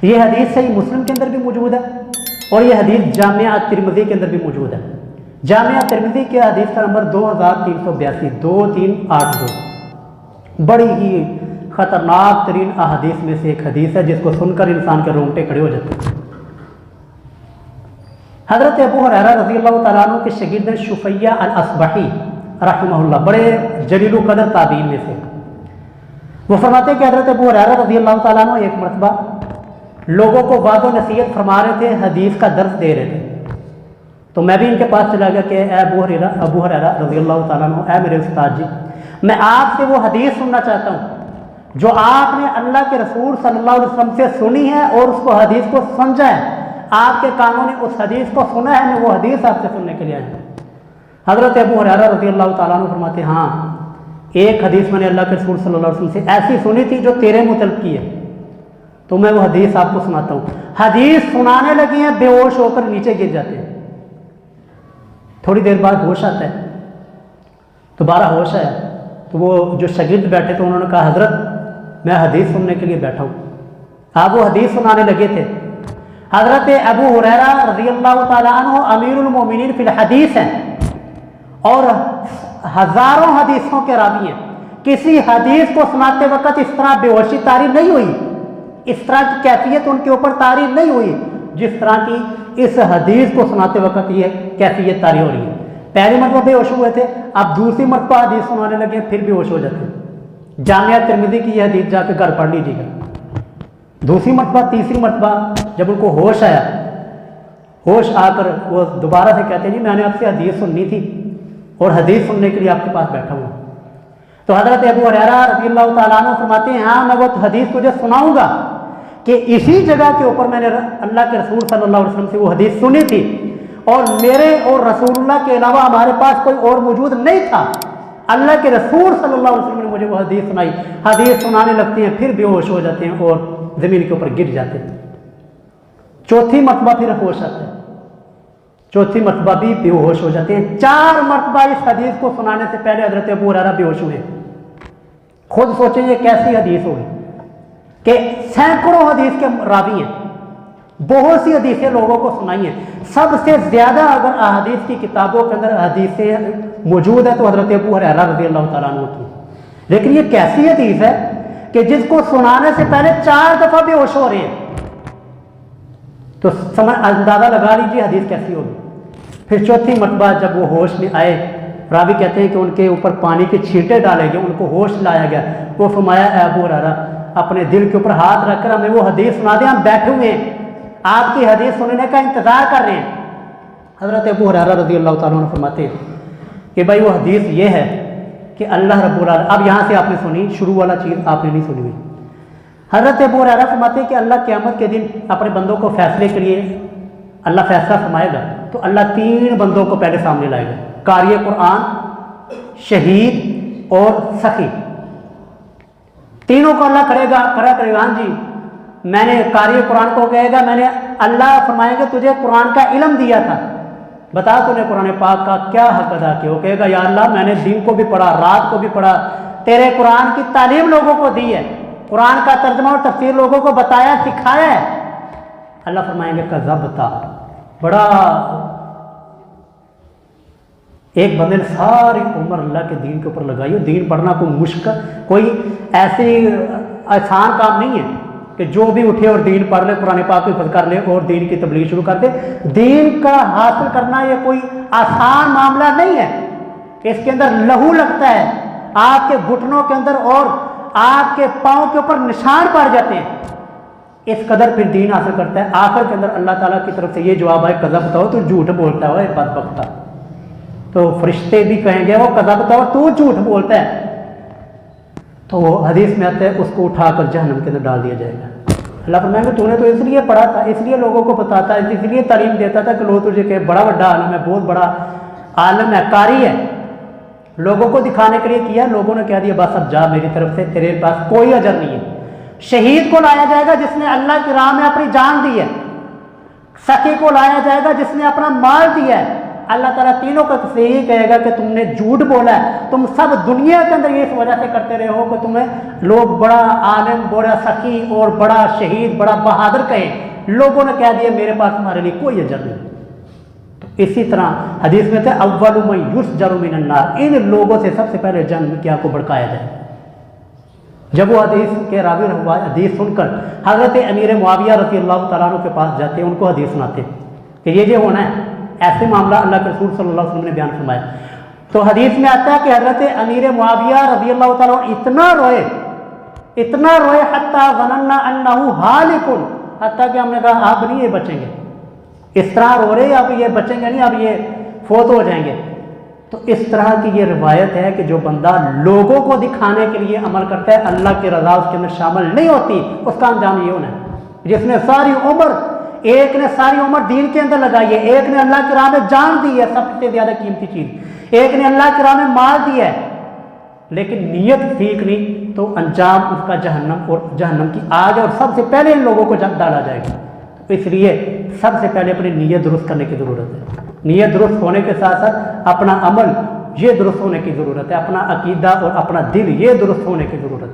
یہ حدیث صحیح مسلم کے اندر بھی موجود ہے اور یہ حدیث جامعہ ترمذی کے اندر بھی موجود ہے۔ جامعہ ترمذی کے حدیث کا نمبر 2382 2382، بڑی ہی خطرناک ترین احادیث میں سے ایک حدیث ہے جس کو سن کر انسان کے رونگٹے کھڑے ہو جاتے ہیں۔ حضرت ابو ہریرہ رضی اللہ تعالیٰ عنہ کے شاگرد شفیع الاصبحی رحمہ اللہ، بڑے جلیل القدر تابعین میں سے، وہ فرماتے ہیں کہ حضرت ابو ہریرہ رضی اللہ تعالیٰ عنہ ایک مرتبہ لوگوں کو وعظ و نصیحت فرما رہے تھے، حدیث کا درس دے رہے تھے، تو میں بھی ان کے پاس چلا گیا کہ اے ابو ہریرہ رضی اللہ تعالیٰ عنہ، اے میرے استاد جی، میں آپ سے وہ حدیث سننا چاہتا ہوں جو آپ نے اللہ کے رسول صلی اللہ علیہ وسلم سے سنی ہے اور اس کو حدیث کو سمجھا ہے، آپ کے کانوں نے اس حدیث کو سنا ہے، میں وہ حدیث آپ سے سننے کے لیے آیا ہوں۔ حضرت ابو ہریرہ رضی اللہ تعالیٰ عنہ فرماتے ہیں ہاں، ایک حدیث میں نے اللہ کے رسول صلی اللہ علیہ وسلم سے ایسی سنی تھی جو تیرے متعلق کی ہے، تو میں وہ حدیث آپ کو سناتا ہوں۔ حدیث سنانے لگے ہیں، بے ہوش ہو کر نیچے گر جاتے ہیں، تھوڑی دیر بعد ہوش آتا ہے، دوبارہ ہوش آیا تو وہ جو شاگرد بیٹھے تھے انہوں نے کہا حضرت میں حدیث سننے کے لیے بیٹھا ہوں۔ آپ وہ حدیث سنانے لگے تھے۔ حضرت ابو ہریرہ رضی اللہ تعالیٰ عنہ امیر المومنین فی الحدیث ہیں اور ہزاروں حدیثوں کے راوی ہیں، کسی حدیث کو سناتے وقت اس طرح بے ہوشی طاری نہیں ہوئی، اس طرح کی کیفیت ان کے اوپر طاری نہیں ہوئی جس طرح کی اس حدیث کو سناتے وقت یہ کیفیت طاری ہو رہی ہے۔ پہلی مرتبہ بے ہوش ہوئے تھے، اب دوسری مرتبہ حدیث سنانے لگے پھر بے ہوش ہو جاتے ہیں۔ جامعہ ترمذی کی یہ حدیث جا کے گھر پڑھ لیجیے گا۔ دوسری مرتبہ تیسری مرتبہ جب ان کو ہوش آیا، ہوش آ کر وہ دوبارہ سے کہتے ہیں جی میں نے آپ سے حدیث سننی تھی اور حدیث سننے کے لیے آپ کے پاس بیٹھا ہوں۔ تو حضرت ابو ہریرہ رضی اللہ تعالیٰ عنہ فرماتے ہیں ہاں میں وہ حدیث تجھے سناؤں گا کہ اسی جگہ کے اوپر میں نے اللہ کے رسول صلی اللہ علیہ وسلم سے وہ حدیث سنی تھی اور میرے اور رسول اللہ کے علاوہ ہمارے پاس کوئی اور موجود نہیں تھا، اللہ کے رسول صلی اللہ علیہ وسلم نے مجھے وہ حدیث سنائی۔ حدیث سنانے لگتے ہیں پھر بے ہوش ہو جاتے ہیں اور زمین کے اوپر گر جاتے ہیں۔ چوتھی مرتبہ پھر ہوش آتا ہے، چوتھی مرتبہ بھی بے ہوش ہو جاتے ہیں۔ 4 مرتبہ اس حدیث کو سنانے سے پہلے حضرت ابو ہریرہ بے ہوش ہوئے۔ خود سوچیں یہ کیسی حدیث ہوگی کہ سینکڑوں حدیث کے راوی ہیں، بہت سی حدیثیں لوگوں کو سنائی ہیں، سب سے زیادہ اگر احادیث کی کتابوں کے اندر حدیثیں موجود ہیں تو حضرت ابو ہریرہ رضی اللہ تعالیٰ عنہ کی، لیکن یہ کیسی حدیث ہے کہ جس کو سنانے سے پہلے 4 دفعہ بے ہوش ہو رہے ہیں، تو اندازہ لگا لیجیے حدیث کیسی ہوگی۔ پھر چوتھی مرتبہ جب وہ ہوش میں آئے، راوی کہتے ہیں کہ ان کے اوپر پانی کے چھینٹے ڈالے گئے، ان کو ہوش لایا گیا، وہ فرمایا اے ابو ہریرہ اپنے دل کے اوپر ہاتھ رکھ کر ہمیں وہ حدیث سنا دیں، ہم بیٹھے ہوئے ہیں آپ کی حدیث سننے کا انتظار کر رہے ہیں۔ حضرت ابو ہریرہ رضی اللہ تعالیٰ عنہ فرماتے ہیں کہ بھائی وہ حدیث یہ ہے کہ اللہ رب العالمین، اب یہاں سے آپ نے سنی، شروع والا چیز آپ نے نہیں سنی ہوئی۔ حضرت ابو ہریرہ فرماتے ہیں کہ اللہ قیامت کے دن اپنے بندوں کو فیصلے کے لیے اللہ فیصلہ فرمائے گا تو اللہ 3 بندوں کو پہلے سامنے لائے گا، قاری قرآن، شہید اور سخی، تینوں کو اللہ کھڑا کرے گا، ہاں جی میں نے قاری قرآن کو کہے گا میں نے، اللہ فرمائیں گے تجھے قرآن کا علم دیا تھا، بتا تو نے قرآن پاک کا کیا حق ادا کیا؟ وہ کہے گا یا اللہ میں نے دن کو بھی پڑھا، رات کو بھی پڑھا، تیرے قرآن کی تعلیم لوگوں کو دی ہے، قرآن کا ترجمہ اور تفسیر لوگوں کو بتایا سکھایا ہے۔ اللہ فرمائیں گے کذبتا، بڑا ایک بندے نے ساری عمر اللہ کے دین کے اوپر لگائی ہو، دین پڑھنا کوئی مشکل، کوئی ایسی آسان کام نہیں ہے کہ جو بھی اٹھے اور دین پڑھ لے، قرآن پاک کو حفظ کر لے اور دین کی تبلیغ شروع کر دے۔ دین کا حاصل کرنا یہ کوئی آسان معاملہ نہیں ہے کہ اس کے اندر لہو لگتا ہے آپ کے گھٹنوں کے اندر اور آپ کے پاؤں کے اوپر نشان پڑ جاتے ہیں، اس قدر پھر دین حاصل کرتا ہے۔ آخر کے اندر اللہ تعالیٰ کی طرف سے یہ جواب ہے کذبتا ہو تو جھوٹ بولتا ہو بدبختہ، تو فرشتے بھی کہیں گے وہ کذبتا ہو تو جھوٹ بولتا ہے، تو وہ حدیث میں آتا ہے اس کو اٹھا کر جہنم کے اندر ڈال دیا جائے گا۔ اللہ فرمائیں گے تو نے تو اس لیے پڑھا تھا، اس لیے لوگوں کو بتاتا ہے، اس لیے تعلیم دیتا تھا کہ لوگ تجھے کہ بڑا بڑا عالم ہے، بہت بڑا عالم ہے، قاری ہے، لوگوں کو دکھانے کے لیے کیا، لوگوں نے کہہ دیا بس اب جا میری طرف سے، تیرے پاس کوئی اجر نہیں ہے۔ شہید کو لایا جائے گا جس نے اللہ کی راہ میں اپنی جان دی ہے، سخی کو لایا جائے گا جس نے اپنا مال دیا ہے، اللہ تعالیٰ تینوں کا سے یہی کہے گا کہ تم نے جھوٹ بولا ہے، تم سب دنیا کے اندر یہ اس وجہ سے کرتے رہے ہو کہ تمہیں لوگ بڑا عالم، بڑا سخی اور بڑا شہید، بڑا بہادر کہیں، لوگوں نے کہہ دیا میرے پاس تمہارے لیے کوئی اجر نہیں۔ تو اسی طرح حدیث میں تھے اول من یسجر من النار، ان لوگوں سے سب سے پہلے جہنم کی آگ کو بھڑکایا جائے۔ جب وہ حدیث کے راوی حدیث سن کر حضرت امیر معاویہ رضی اللہ تعالیٰ عنہ کے پاس جاتے ہیں، ان کو حدیث سناتے کہ یہ ہونا ہے، ایسے معاملہ اللہ کے رسول صلی اللہ علیہ وسلم نے بیان فرمایا۔ تو حدیث میں آتا ہے کہ حضرت امیر معاویہ رضی اللہ تعالیٰ عنہ اتنا روئے حتیٰ ظننا انہ ہالک، حتیٰ کہ ہم نے کہا اب نہیں یہ بچیں گے، اس طرح رو رہے اب یہ بچیں گے نہیں، اب یہ فوت ہو جائیں گے۔ تو اس طرح کی یہ روایت ہے کہ جو بندہ لوگوں کو دکھانے کے لیے عمل کرتا ہے، اللہ کی رضا اس کے اندر شامل نہیں ہوتی، اس کا انجام یہ ہونا ہے۔ جس نے ساری عمر، ایک نے ساری عمر دین کے اندر لگائی ہے، ایک نے اللہ کی راہ میں جان دی ہے، سب سے زیادہ قیمتی چیز، ایک نے اللہ کی راہ میں مال دیا ہے، لیکن نیت ٹھیک نہیں، تو انجام اس کا جہنم اور جہنم کی آگ ہے، اور سب سے پہلے ان لوگوں کو ڈالا جائے گا۔ تو اس لیے سب سے پہلے اپنی نیت درست کرنے کی ضرورت ہے۔ نیت درست ہونے کے ساتھ ساتھ اپنا عمل یہ درست ہونے کی ضرورت ہے، اپنا عقیدہ اور اپنا دل یہ درست ہونے کی ضرورت ہے۔